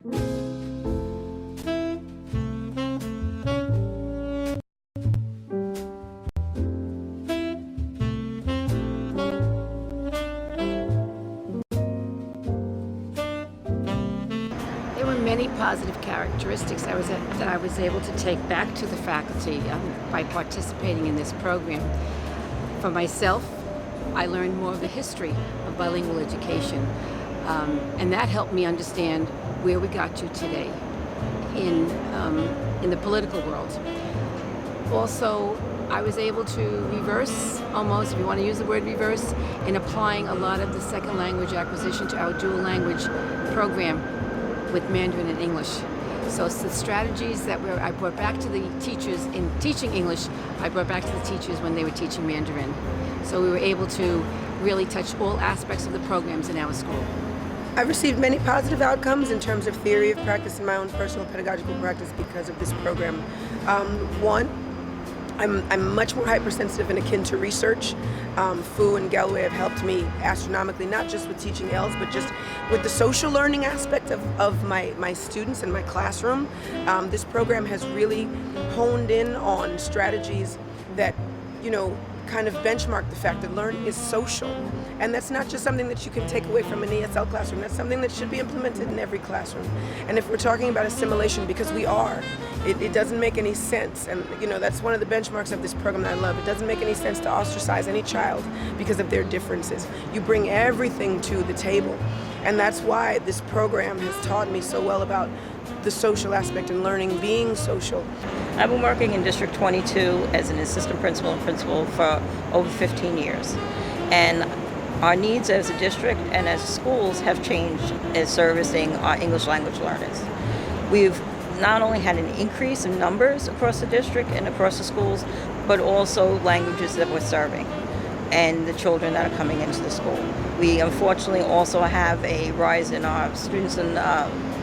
There were many positive characteristics that I was able to take back to the faculty by participating in this program. For myself, I learned more of the history of bilingual education, and that helped me understand where we got to today in the political world. Also, I was able to reverse, almost, if you want to use the word reverse, in applying a lot of the second language acquisition to our dual language program with Mandarin and English. So it's the strategies that I brought back to the teachers in teaching English, I brought back to the teachers when they were teaching Mandarin. So we were able to really touch all aspects of the programs in our school. I've received many positive outcomes in terms of theory of practice and my own personal pedagogical practice because of this program. One, I'm much more hypersensitive and akin to research. Fu and Galway have helped me astronomically, not just with teaching ELS, but just with the social learning aspect of my students and my classroom. This program has really honed in on strategies that, kind of benchmark the fact that learning is social. And that's not just something that you can take away from an ESL classroom. That's something that should be implemented in every classroom. And if we're talking about assimilation, because we are, it doesn't make any sense. And that's one of the benchmarks of this program that I love. It doesn't make any sense to ostracize any child because of their differences. You bring everything to the table. And that's why this program has taught me so well about the social aspect and learning being social. I've been working in District 22 as an assistant principal and principal for over 15 years. And our needs as a district and as schools have changed as servicing our English language learners. We've not only had an increase in numbers across the district and across the schools, but also languages that we're serving and the children that are coming into the school. We unfortunately also have a rise in our students in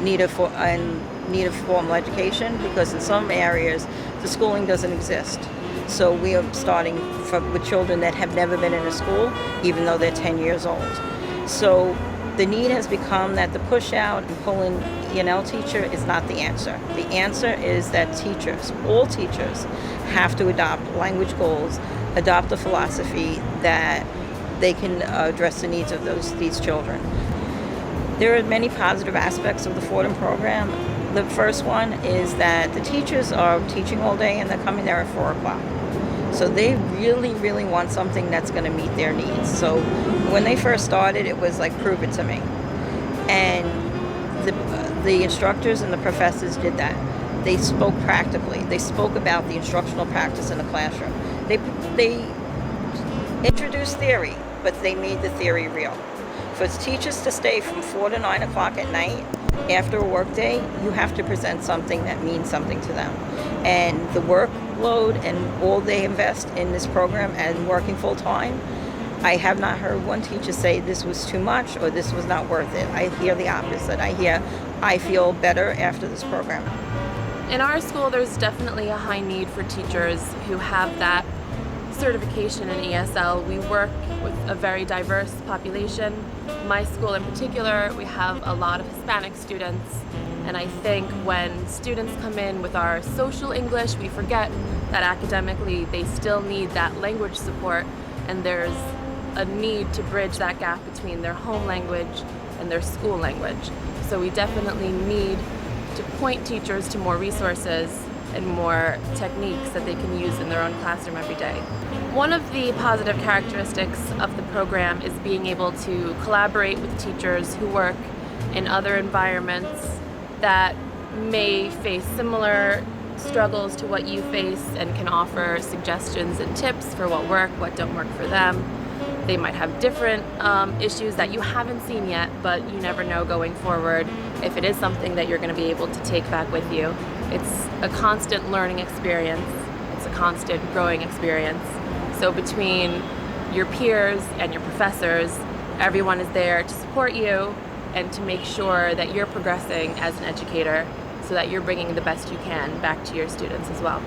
need of formal education, because in some areas the schooling doesn't exist. So we are starting with children that have never been in a school, even though they're 10 years old. So the need has become that the push out and pull in E&L teacher is not the answer. The answer is that teachers, all teachers, have to adopt language goals, adopt a philosophy that they can address the needs of these children. There are many positive aspects of the Fordham program. The first one is that the teachers are teaching all day and they're coming there at 4 o'clock. So they really, really want something that's going to meet their needs. So when they first started, it was like, prove it to me. And the instructors and the professors did that. They spoke practically. They spoke about the instructional practice in the classroom. They introduced theory, but they made the theory real. For teachers to stay from 4 to 9 o'clock at night after a work day, you have to present something that means something to them. And the workload and all they invest in this program and working full time, I have not heard one teacher say this was too much or this was not worth it. I hear the opposite. I feel better after this program. In our school, there's definitely a high need for teachers who have that certification in ESL. We work with a very diverse population. My school in particular, we have a lot of Hispanic students, and I think when students come in with our social English, we forget that academically they still need that language support, and there's a need to bridge that gap between their home language and their school language. So we definitely need to point teachers to more resources and more techniques that they can use in their own classroom every day. One of the positive characteristics of the program is being able to collaborate with teachers who work in other environments that may face similar struggles to what you face and can offer suggestions and tips for what work, what don't work for them. They might have different issues that you haven't seen yet, but you never know going forward if it is something that you're going to be able to take back with you. It's a constant learning experience. It's a constant growing experience. So between your peers and your professors, everyone is there to support you and to make sure that you're progressing as an educator so that you're bringing the best you can back to your students as well.